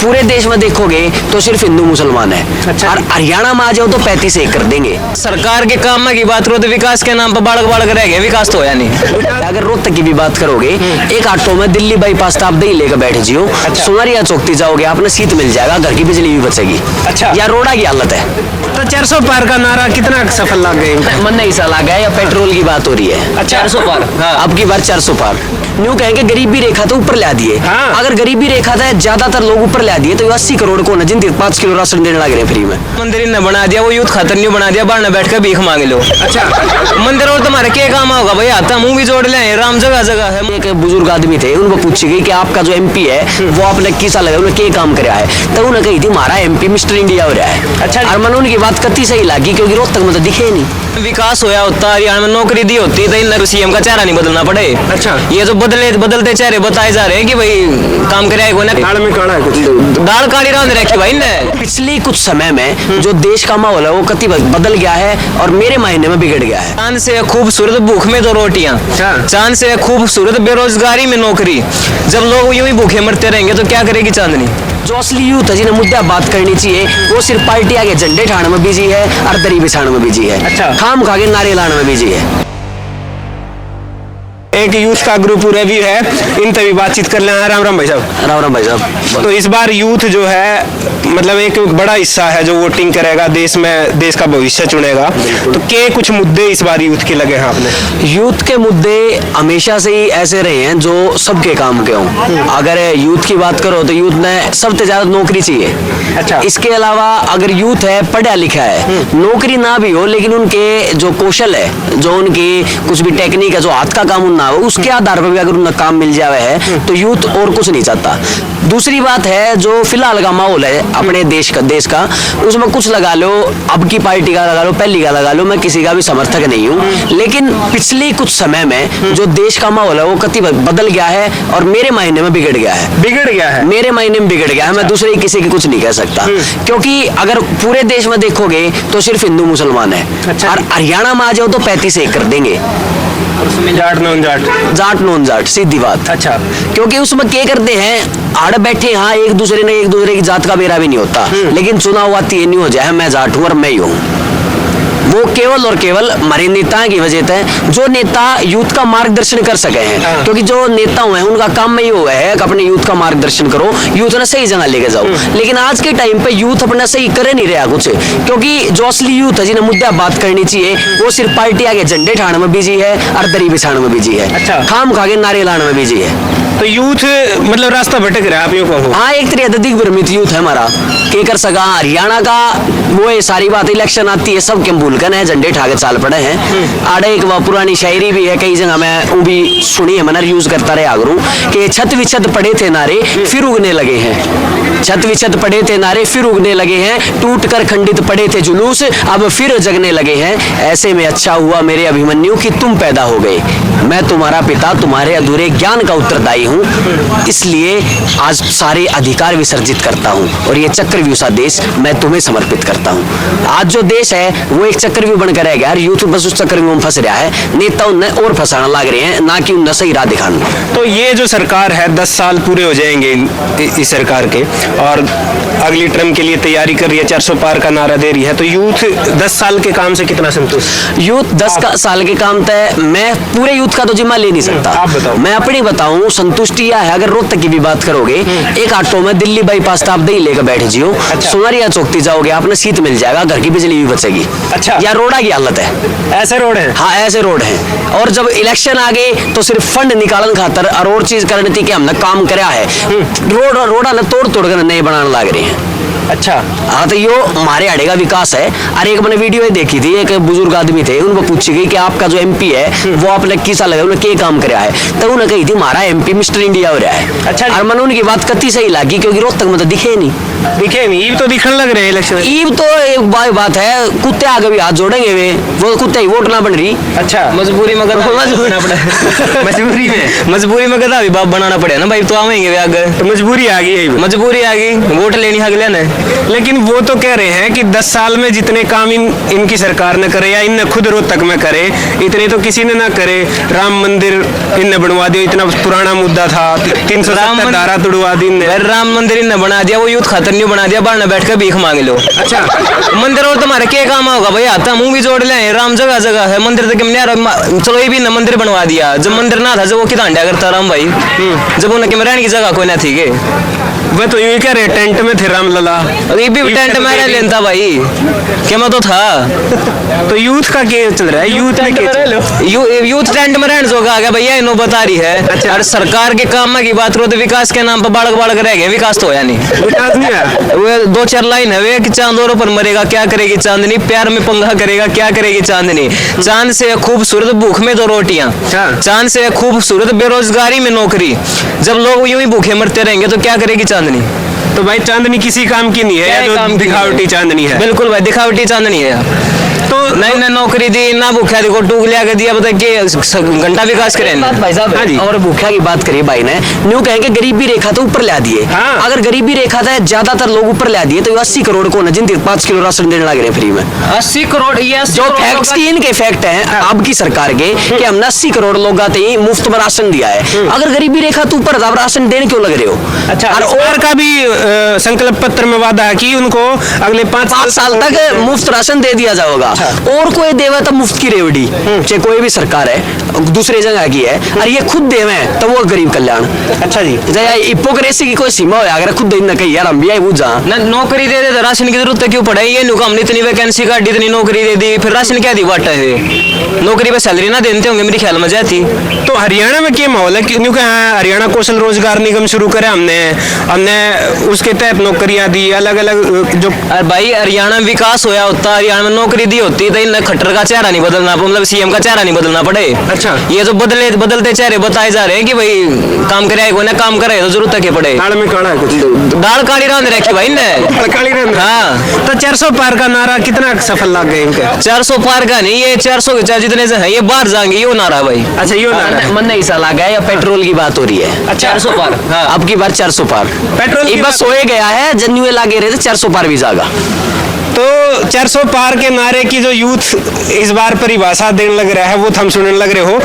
पूरे देश में देखोगे तो सिर्फ हिंदू मुसलमान है। अच्छा। और हरियाणा में आ जाओ तो 35 एक कर देंगे। सरकार के काम में की बात करो तो विकास के नाम पर बालक रह गए, विकास तो होया नहीं। अगर रोहतक की भी बात करोगे, एक ऑटो में दिल्ली बाईपास आप दही लेकर बैठे जियो, सोनारिया चौकती जाओगे आपने सीट मिल जाएगा, घर की बिजली भी बचेगी। अच्छा। या रोड़ा की हालत है। तो 400 पार का नारा कितना सफल लग गए? मन नहीं सा लगा है या पेट्रोल की बात हो रही है। अच्छा। 400 पार। हाँ। अब की बार 400 पार न्यू कहेंगे गरीबी रेखा तो ऊपर ला दिए। हाँ। अगर गरीबी रेखा था ज्यादातर लोग ऊपर ला दिए तो 80 करोड़ को न जिन 5 किलो राशन देने लग रहे फ्री में। मंदिर ने बना दिया, वो यूथ खातर नहीं बना दिया, बाहर न बैठ कर भीख मांग लो। अच्छा। मंदिर और तुम्हारे क्या काम होगा भाई? आता मुंह भी जोड़ ले, राम जगह जगह है। एक बुजुर्ग आदमी थे, उनको पूछी गई कि आपका जो एमपी है वो आपने किसा लगा, उन्हें क्या काम कराया है, तो उन्हें कही थी हमारा एमपी मिस्टर इंडिया हो रहा है। अच्छा। और मैंने उनकी बात कति सही लगी क्योंकि रोहतक में तो दिखे नहीं। विकास होया होता, हरियाणा में नौकरी दी होती तो इन सीएम का चेहरा नहीं बदलना पड़े। अच्छा। ये जो बदलते चेहरे बताए जा रहे हैं कि भाई काम कराया कोई ना। दाल में काढ़ा है कुछ। दाल काली रांध रखी भाई ने। पिछले कुछ समय में जो देश का माहौल है वो कति बदल गया है और मेरे मायने में बिगड़ गया है। चांद से खूबसूरत भूख में दो रोटियां, अच्छा। चांद से खूबसूरत बेरोजगारी में नौकरी। जब लोग यूं ही भूखे मरते रहेंगे तो क्या करेगी चांदनी? जो असली यूथ है जिन्हें मुद्दा बात करनी चाहिए वो सिर्फ पार्टी आगे झंडे ठाने में बिजी है और दरी बिछाने में बिजी है। अच्छा। खाम खा के नारे लाने में बिजी है। एक यूथ का ग्रुप रवि है, इनसे भी बातचीत कर लेना। राम राम भाई साहब। राम राम भाई साहब। तो इस बार यूथ जो है मतलब एक बड़ा हिस्सा है जो वोटिंग करेगा, देश में देश का भविष्य चुनेगा, तो क्या कुछ मुद्दे इस बार यूथ के लगे हैं आपने? यूथ के मुद्दे हमेशा से ही ऐसे रहे हैं जो सबके काम के हों। अगर यूथ की बात करो तो यूथ ने सबसे ज्यादा नौकरी चाहिए। अच्छा। इसके अलावा अगर यूथ है पढ़ा लिखा है, नौकरी ना भी हो लेकिन उनके जो कौशल है, जो उनकी कुछ भी टेक्निक है, जो हाथ का काम ना हो, उसके आधार पर भी अगर उन्हें काम मिल जावे है तो यूथ और कुछ नहीं चाहता। दूसरी बात है जो फिलहाल का माहौल है अपने देश का उसमें कुछ लगा लो, अब की पार्टी का लगा लो, पहली का लगा लो, मैं किसी का भी समर्थक नहीं हूँ, लेकिन पिछले कुछ समय में जो देश का माहौल है वो कति बदल गया है और मेरे मायने में बिगड़ गया है। बिगड़ गया है? मेरे मायने में बिगड़ गया है। मैं दूसरे किसी की कुछ नहीं कह सकता क्योंकि अगर पूरे देश में देखोगे तो सिर्फ हिंदू मुसलमान है। अच्छा। और हरियाणा में आ जाओ तो 35 एक कर देंगे। जाट नॉन जाट। जाट नॉन जाट सीधी बात। अच्छा। क्योंकि उसमें क्या करते हैं आड़ बैठे, हाँ एक दूसरे की जात का बेरा भी नहीं होता, लेकिन चुनाव आती है नहीं हो जाए मैं जाट हूं और मैं ही हूं। वो केवल और केवल हमारे नेता की वजह से, जो नेता यूथ का मार्गदर्शन कर सके हैं। हाँ। क्योंकि जो नेता हुए हैं उनका काम में ये हुआ है कि अपने यूथ का मार्गदर्शन करो, यूथ ने सही जगह लेके जाओ। लेकिन आज के टाइम पे यूथ अपना सही करे नहीं रहा कुछ, क्योंकि जो असली यूथ है जिन्हें मुद्दा बात करनी चाहिए वो सिर्फ पार्टी आगे झंडे ठाने में बिजी है और दरी बिछाने में बिजी है। अच्छा। खाम खा के नारे लाने में बिजी है। तो यूथ मतलब रास्ता भटक रहा है, आप यूँ कहो? हाँ एक तरह अधिक भ्रमित यूथ है हमारा। क्या कर सका हरियाणा का वो ये सारी बात, इलेक्शन आती है सब के भूल कर है, झंडे ठाके चाल पड़े हैं। आड़े एक वह पुरानी शायरी भी है, कई जगह मैं वो भी सुनी है, मैंने यूज करता रहे आगरू कि छत विछत पड़े थे नारे फिर उगने लगे हैं। छत विछत पड़े थे नारे फिर उगने लगे हैं, टूट कर खंडित पड़े थे जुलूस अब फिर जगने लगे हैं। ऐसे में अच्छा हुआ मेरे अभिमन्यु कि तुम पैदा हो गए, मैं तुम्हारा पिता तुम्हारे अधूरे ज्ञान का उत्तरदायी हूँ, इसलिए आज सारे अधिकार विसर्जित करता हूँ और ये चक्रव्यूह सा देश मैं तुम्हें समर्पित करता हूँ। आज जो देश है वो एक चक्रव्यूह बनकर रह गया, यूथ बस उस चक्रव्यूह में फंस रहा है, नेता उन्हें और फंसाना लग रहे हैं, ना कि उन्हें सही राह दिखाना। तो ये जो सरकार है 10 साल पूरे हो जाएंगे इस सरकार के और अगली टर्म के लिए तैयारी कर रही है, 400 पार का नारा दे रही है, तो यूथ 10 साल के काम से कितना संतुष्ट? यूथ 10 साल के काम तय मैं पूरे यूथ का तो जिम्मा ले नहीं सकता। आप बताओ। मैं अपनी बताऊं संतुष्टि यह है, अगर रोहतक की भी बात करोगे, एक ऑटो में दिल्ली बाईपास आप दही लेकर बैठे जियो, अच्छा। सोनारिया चौकती जाओगे आपने सीट मिल जाएगा, घर की बिजली भी बचेगी। अच्छा। या रोड़ा की हालत है, ऐसे रोड है? हाँ ऐसे रोड है। और जब इलेक्शन आ गए तो सिर्फ फंड निकालन खातर और चीज करनी थी कि हमने काम कराया है, रोड़ा ने तोड़ तोड़ कर नए बनाने लग रहे हैं। अच्छा। हाँ तो यो हमारे आड़े का विकास है। अरे एक मैंने वीडियो देखी थी, एक बुजुर्ग आदमी थे, उनको पूछी गई कि आपका जो एमपी है वो आपने किसा लगा, उन्हें क्या काम कराया है, तो उन्हें कही थी हमारा एमपी मिस्टर इंडिया हो रहा है। अच्छा। और मैंने उनकी बात कति सही लगी क्योंकि रोहतक में तो दिखे नहीं। दिखे नहीं, ये तो दिखने लग रहे हैं इलेक्शन में। ईब तो एक बात है, कुत्ते आगे भी हाथ जोड़ेंगे वे, वो कुत्ते ही वोट ना बन रही। अच्छा, मजबूरी में गधा बनाना पड़ा मजबूरी में मजबूरी में गधा भी बाप बनाना पड़े ना भाई, तो आवेंगे वे आगे। तो मजबूरी आ गई है। मजबूरी आ गई, वोट लेनी अगले ने। लेकिन वो तो कह रहे हैं कि 10 साल में जितने काम इनकी सरकार ने करे या इनने खुद रोहतक में करे, इतने तो किसी ने ना करे। राम मंदिर इनने बनवा दिया, इतना पुराना मुद्दा था, 370 धारा तोड़वा दी इनने। राम मंदिर इन्हें बना दिया, वो यूथ खातर नहीं बना दिया, बाहर न बैठ कर भीख मांग लो। अच्छा, मंदिर और तुम्हारे क्या काम होगा भाई, आता मुंह भी जोड़ ले, राम जगह जगह है, मंदिर तक चलो ये भी न मंदिर बनवा दिया। जब मंदिर ना था, जब वो कितना हंडा करता राम भाई, जब उन्हें रहने की जगह कोई ना थी के, वह तो यूं कह रहे टेंट में थे रामलला। ये भी टेंट में रह लेता भाई, क्या मैं तो था। तो यूथ का क्या चल रहा है? यूथ में क्या यूथ टेंट में रहने जोगा आ गया भैया, इन्हों बता रही है। अच्छा। और सरकार के काम में की बात करो तो विकास के नाम पर बालक बालक रह गए, विकास तो होया नहीं। विकास नहीं है। वो 2-4 लाइन है वे कि चांद औरों पर मरेगा क्या करेगी चांदनी, प्यार में पंगा करेगा क्या करेगी चांदनी, चांद से खूबसूरत भूख में 2 रोटियां, चांद से खूबसूरत बेरोजगारी में नौकरी, जब लोग यूं ही भूखे मरते रहेंगे तो क्या करेगी चांदनी। तो भाई चांदनी किसी काम की नहीं है, या जो दिखावटी चांदनी है। बिल्कुल भाई, दिखावटी चांदनी है। तो नहीं ना नौकरी दी ना भूखा देखो टूक लिया के दिया, बता के घंटा विकास करें भाई साहब। हाँ जी। और भूखा की बात करिए भाई ने, न्यू कहेंगे गरीबी रेखा तो ऊपर ला दिए। हाँ। अगर गरीबी रेखा था ज्यादातर लोग ऊपर ला दिए, तो 80 करोड़ को न, जिन 5 किलो राशन देने लग रहे फ्री में। 80 करोड़ ये जो फैक्ट्स की इनके फैक्ट हैं अब की सरकार के, कि हमने 80 करोड़ लोग आते ही मुफ्त में राशन दिया है। अगर गरीबी रेखा तो ऊपर था, राशन देने क्यों लग रहे हो? अच्छा, और सरकार का भी संकल्प पत्र में वादा है कि उनको अगले 5 साल तक मुफ्त राशन दे दिया जाएगा। और कोई देवे तो मुफ्त की रेवड़ी, चाहे कोई भी सरकार है दूसरी जगह की है, और ये खुद देवे तो वो गरीब कल्याण। अच्छा जी, हिपोक्रेसी की कोई सीमा हो, अगर खुद देना कही यार हम भी आई बुझा नौकरी दे दे तो राशन की जरूरत क्यों पड़े, ये नुका हमने इतनी वैकेंसी काटी, इतनी नौकरी दे दी, फिर राशन क्या दी बांटा है, नौकरी पे सैलरी ना देते होंगे मेरे ख्याल में जाती। तो हरियाणा में क्या माहौल है? क्योंकि हरियाणा कौशल रोजगार निगम शुरू करे हमने उसके तहत नौकरियां दी, अलग अलग जो। अरे भाई हरियाणा में विकास होया होता, हरियाणा में नौकरी दी होती तो इन खट्टर का चेहरा नहीं बदलना, मतलब सीएम का चेहरा नहीं बदलना पड़े। अच्छा, ये जो बदलते चेहरे बताए जा रहे हैं कि भाई काम करे कोई ना काम करे तो जरूरत क्या पड़े। दाल में काढ़ा है कुछ, दाल काली रांध रखी भाई ने। काली रंग। हाँ, तो 400 पार का नारा कितना सफल लग गए इनका? 400 पार का नहीं, ये 400 के चार जितने से हैं ये बाहर जाएंगे, ये नारा भाई। अच्छा, ये नारा है। मन नहीं साल आ गया, या पेट्रोल की बात हो रही है। अच्छा, 400 पार। हाँ। अब की बार 400 पार पेट्रोल की बस होए गया है, जन्युए लागे रहे थे 400 पार भी जाएगा। तो 400 पार के नारे की जो यूथ इस बार परिभाषा देने लग रहा है वो हम सुनने लग रहे हो।